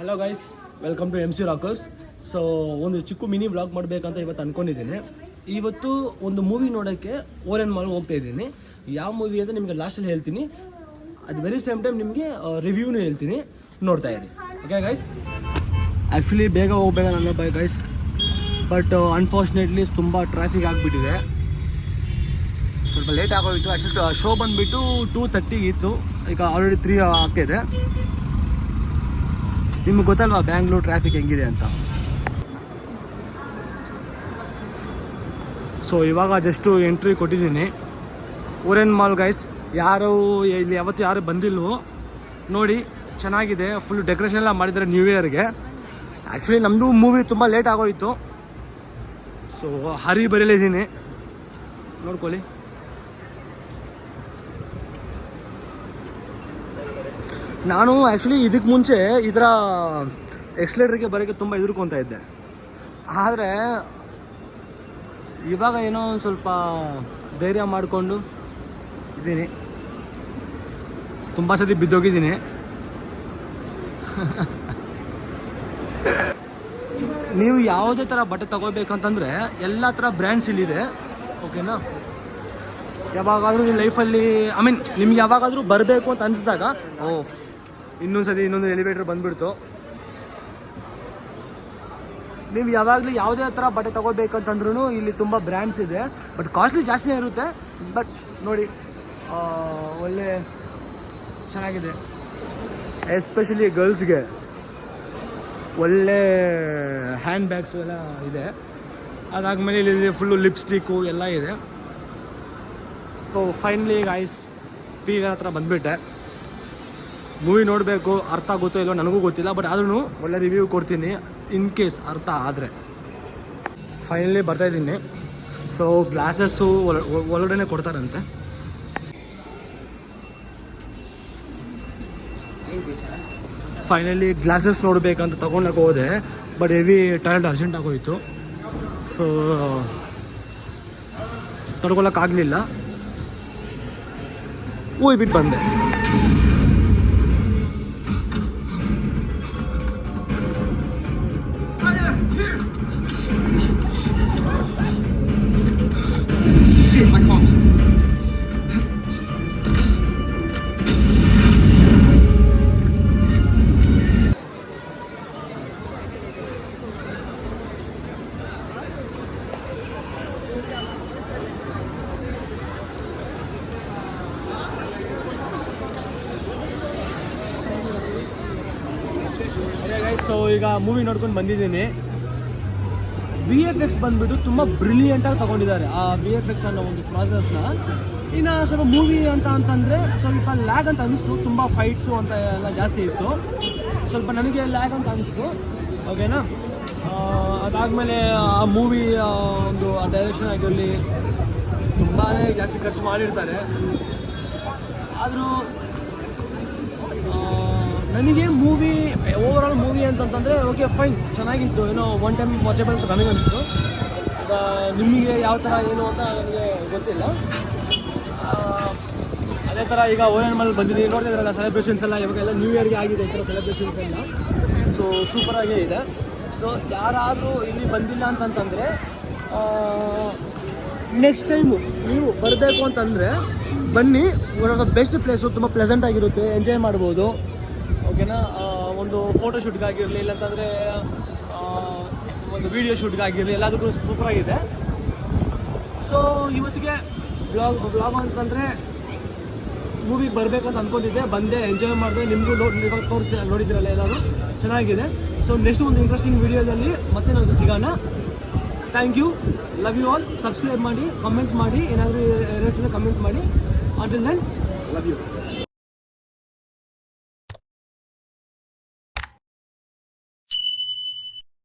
Hello guys, welcome to MC Rockers. So ಒಂದು ಚಿಕ್ಕ mini vlog ಮಾಡಬೇಕಂತ ಇವತ್ತು ಅಂದ್ಕೊಂಡಿದ್ದೀನಿ. ಇವತ್ತು ಒಂದು ಮೂವಿ ನೋಡೋಕ್ಕೆ ಓರೆನ್ ಮಾಲ್ಗೆ ಹೋಗ್ತಾ ಇದ್ದೀನಿ. ಯಾವ ಮೂವಿ ಅಂತ ನಿಮಗೆ ಲಾಸ್ಟಲ್ಲಿ ಹೇಳ್ತೀನಿ. ಅದು ವೆರಿ ಸೇಮ್ ಟೈಮ್ ನಿಮಗೆ ರಿವ್ಯೂನು ಹೇಳ್ತೀನಿ, ನೋಡ್ತಾ ಇರಿ. ಓಕೆ ಗೈಸ್, ಆ್ಯಕ್ಚುಲಿ ಬೇಗ ಹೋಗ್ಬೇಕು ನನ್ನ ಬೈ ಗೈಸ್, ಬಟ್ ಅನ್ಫಾರ್ಚುನೇಟ್ಲಿ ತುಂಬ ಟ್ರಾಫಿಕ್ ಆಗಿಬಿಟ್ಟಿದೆ. ಸ್ವಲ್ಪ ಲೇಟ್ ಆಗೋಯಿತು. ಆ್ಯಕ್ಚುಲಿ ಶೋ ಬಂದುಬಿಟ್ಟು 2:30 ಇತ್ತು, ಈಗ ಆಲ್ರೆಡಿ 3 ಆಗ್ತಾಯಿದೆ. ನಿಮ್ಗೆ ಗೊತ್ತಲ್ವಾ ಬ್ಯಾಂಗ್ಳೂರ್ ಟ್ರಾಫಿಕ್ ಹೆಂಗಿದೆ ಅಂತ. ಸೊ ಇವಾಗ ಜಸ್ಟು ಎಂಟ್ರಿ ಕೊಟ್ಟಿದ್ದೀನಿ ಓರೆನ್ ಮಾಲ್ ಗೈಸ್. ಯಾರು ಇಲ್ಲಿ ಯಾವತ್ತು ಯಾರು ಬಂದಿಲ್ವೋ ನೋಡಿ, ಚೆನ್ನಾಗಿದೆ. ಫುಲ್ ಡೆಕೋರೇಷನ್ ಎಲ್ಲ ಮಾಡಿದ್ದಾರೆ ನ್ಯೂ ಇಯರ್ಗೆ. ಆ್ಯಕ್ಚುಲಿ ನಮ್ಮದು ಮೂವಿ ತುಂಬ ಲೇಟ್ ಆಗೋಯಿತು. ಸೊ ಹರಿ ಬರೀಲಿದ್ದೀನಿ, ನೋಡ್ಕೊಳ್ಳಿ. ನಾನು ಆ್ಯಕ್ಚುಲಿ ಇದಕ್ಕೆ ಮುಂಚೆ ಇದರ ಎಕ್ಸ್ಲೇಟ್ರಿಗೆ ಬರೋಕ್ಕೆ ತುಂಬ ಹೆದರ್ಕೊತಾ ಇದ್ದೆ. ಆದರೆ ಇವಾಗ ಏನೋ ಒಂದು ಸ್ವಲ್ಪ ಧೈರ್ಯ ಮಾಡಿಕೊಂಡು ಇದ್ದೀನಿ. ತುಂಬ ಸತಿ ಬಿದ್ದೋಗಿದ್ದೀನಿ. ನೀವು ಯಾವುದೇ ಥರ ಬಟ್ಟೆ ತೊಗೋಬೇಕಂತಂದರೆ ಎಲ್ಲ ಥರ ಬ್ರ್ಯಾಂಡ್ಸ್ ಇಲ್ಲಿದೆ, ಓಕೆನಾ. ಯಾವಾಗಾದರೂ ನಿಮ್ಮ ಲೈಫಲ್ಲಿ ನಿಮ್ಗೆ ಯಾವಾಗಾದರೂ ಬರಬೇಕು ಅಂತ ಅನಿಸಿದಾಗ, ಇನ್ನೊಂದು ಎಲಿವೇಟರ್ ಬಂದುಬಿಡ್ತು. ನೀವು ಯಾವಾಗಲೂ ಯಾವುದೇ ಥರ ಬಟ್ಟೆ ತೊಗೋಬೇಕಂತಂದ್ರೂ ಇಲ್ಲಿ ತುಂಬ ಬ್ರ್ಯಾಂಡ್ಸ್ ಇದೆ, ಬಟ್ ಕಾಸ್ಟ್ಲಿ ಜಾಸ್ತಿನೇ ಇರುತ್ತೆ. ಬಟ್ ನೋಡಿ, ಒಳ್ಳೆ ಚೆನ್ನಾಗಿದೆ. ಎಸ್ಪೆಷಲಿ ಗರ್ಲ್ಸ್ಗೆ ಒಳ್ಳೆ ಹ್ಯಾಂಡ್ ಬ್ಯಾಗ್ಸು ಎಲ್ಲ ಇದೆ. ಅದಾದಮೇಲೆ ಇಲ್ಲಿ ಫುಲ್ಲು ಲಿಪ್ಸ್ಟಿಕ್ಕು ಎಲ್ಲ ಇದೆ. ಸೊ ಫೈನಲಿ ಗೈಸ್, PVR ಹತ್ರ ಬಂದುಬಿಟ್ಟೆ. ಮೂವಿ ನೋಡಬೇಕು, ಅರ್ಥ ಆಗುತ್ತೋ ಇಲ್ಲೋ ನನಗೂ ಗೊತ್ತಿಲ್ಲ, ಬಟ್ ಆದ್ರೂ ಒಳ್ಳೆ ರಿವ್ಯೂ ಕೊಡ್ತೀನಿ ಇನ್ ಕೇಸ್ ಅರ್ಥ ಆದರೆ. ಫೈನಲಿ ಬರ್ತಾಯಿದ್ದೀನಿ. ಸೊ ಗ್ಲಾಸಸ್ಸು ಒಳಗಡೆ ಕೊಡ್ತಾರಂತೆ. ಫೈನಲಿ ಗ್ಲಾಸಸ್ ನೋಡಬೇಕಂತ ತೊಗೊಂಡೋಕೆ ಹೋದೆ, ಬಟ್ ಹೆವಿ ಟೈರ್ಡ್ ಅರ್ಜೆಂಟ್ ಆಗೋಯಿತು. ಸೊ ತಡ್ಕೊಳಕ್ಕಾಗಲಿಲ್ಲ, ಹೋಗ್ಬಿಟ್ಟು ಬಂದೆ. ಸೊ ಈಗ ಮೂವಿ ನೋಡ್ಕೊಂಡು ಬಂದಿದ್ದೀನಿ. VFX ಬಂದುಬಿಟ್ಟು ತುಂಬ ಬ್ರಿಲಿಯಂಟಾಗಿ ತೊಗೊಂಡಿದ್ದಾರೆ ಆ VFX ಅನ್ನೋ ಒಂದು ಪ್ರಾಸೆಸ್ನ. ಇನ್ನು ಸ್ವಲ್ಪ ಮೂವಿ ಅಂತಂದರೆ ಸ್ವಲ್ಪ ಲ್ಯಾಗ್ ಅಂತ ಅನಿಸ್ತು. ತುಂಬ ಫೈಟ್ಸು ಅಂತ ಎಲ್ಲ ಜಾಸ್ತಿ ಇತ್ತು, ಸ್ವಲ್ಪ ನನಗೆ ಲ್ಯಾಗ್ ಅಂತ ಅನಿಸ್ತು, ಓಕೆನಾ. ಅದಾದಮೇಲೆ ಆ ಮೂವಿ ಒಂದು ಡೈರೆಕ್ಷನ್ ಆಗಿರಲಿ ತುಂಬಾ ಜಾಸ್ತಿ ಖರ್ಚು ಮಾಡಿರ್ತಾರೆ. ಆದರೂ ನನಗೆ ಮೂವಿ ಓವರಾಲ್ ಮೂವಿ ಅಂತಂತಂದರೆ ಓಕೆ ಫೈನ್, ಚೆನ್ನಾಗಿತ್ತು. ಏನೋ ಒನ್ ಟೈಮ್ ವಾಚಬಲ್ ಅಂತ ನನಗೆ ಅನಿಸ್ತು. ನಿಮಗೆ ಯಾವ ಥರ ಏನು ಅಂತ ನನಗೆ ಗೊತ್ತಿಲ್ಲ. ಅದೇ ಥರ ಈಗ ಓರೆನ್ ಮಾಲ್ ಬಂದಿದ್ದೀನಿ, ನೋಡ್ತಿದ್ರಲ್ಲ ಸೆಲೆಬ್ರೇಷನ್ಸ್ ಎಲ್ಲ ಇವಾಗೆಲ್ಲ ನ್ಯೂ ಇಯರ್ಗೆ ಆಗಿದೆ ಈ ಥರ ಸೆಲೆಬ್ರೇಷನ್ಸ್ ಎಲ್ಲ. ಸೊ ಸೂಪರಾಗೇ ಇದೆ. ಸೊ ಯಾರಾದರೂ ಇಲ್ಲಿ ಬಂದಿಲ್ಲ ಅಂತಂತಂದರೆ ನೆಕ್ಸ್ಟ್ ಟೈಮು ನೀವು ಬರಬೇಕು ಅಂತಂದರೆ ಬನ್ನಿ. ಬೆಸ್ಟ್ ಪ್ಲೇಸು, ತುಂಬ ಪ್ಲೆಸೆಂಟ್ ಆಗಿರುತ್ತೆ, ಎಂಜಾಯ್ ಮಾಡ್ಬೋದು, ಓಕೆನಾ. ಒಂದು ಫೋಟೋ ಶೂಟ್ಗಾಗಿರಲಿ, ಇಲ್ಲಾಂತಂದರೆ ಒಂದು ವೀಡಿಯೋ ಶೂಟ್ಗಾಗಿರಲಿ, ಎಲ್ಲದಕ್ಕೂ ಸೂಪರಾಗಿದೆ. ಸೊ ಇವತ್ತಿಗೆ ವ್ಲಾಗ್ ಅಂತಂದರೆ ಮೂವಿಗೆ ಬರಬೇಕಂತ ಅಂದ್ಕೊಂಡಿದ್ದೆ, ಬಂದೆ, ಎಂಜಾಯ್ ಮಾಡಿದೆ. ನಿಮಗೂ ನೋಡಿದ್ದೀರಲ್ಲ ಎಲ್ಲರೂ ಚೆನ್ನಾಗಿದೆ. ಸೊ ನೆಕ್ಸ್ಟ್ ಒಂದು ಇಂಟ್ರೆಸ್ಟಿಂಗ್ ವೀಡಿಯೋದಲ್ಲಿ ಮತ್ತೆ ನಾವು ಸಿಗೋಣ. Thank you, love you all. Subscribe ಮಾಡಿ, ಕಮೆಂಟ್ ಮಾಡಿ, ಏನಾದರೂ ಕಮೆಂಟ್ ಮಾಡಿ. Until then, love you.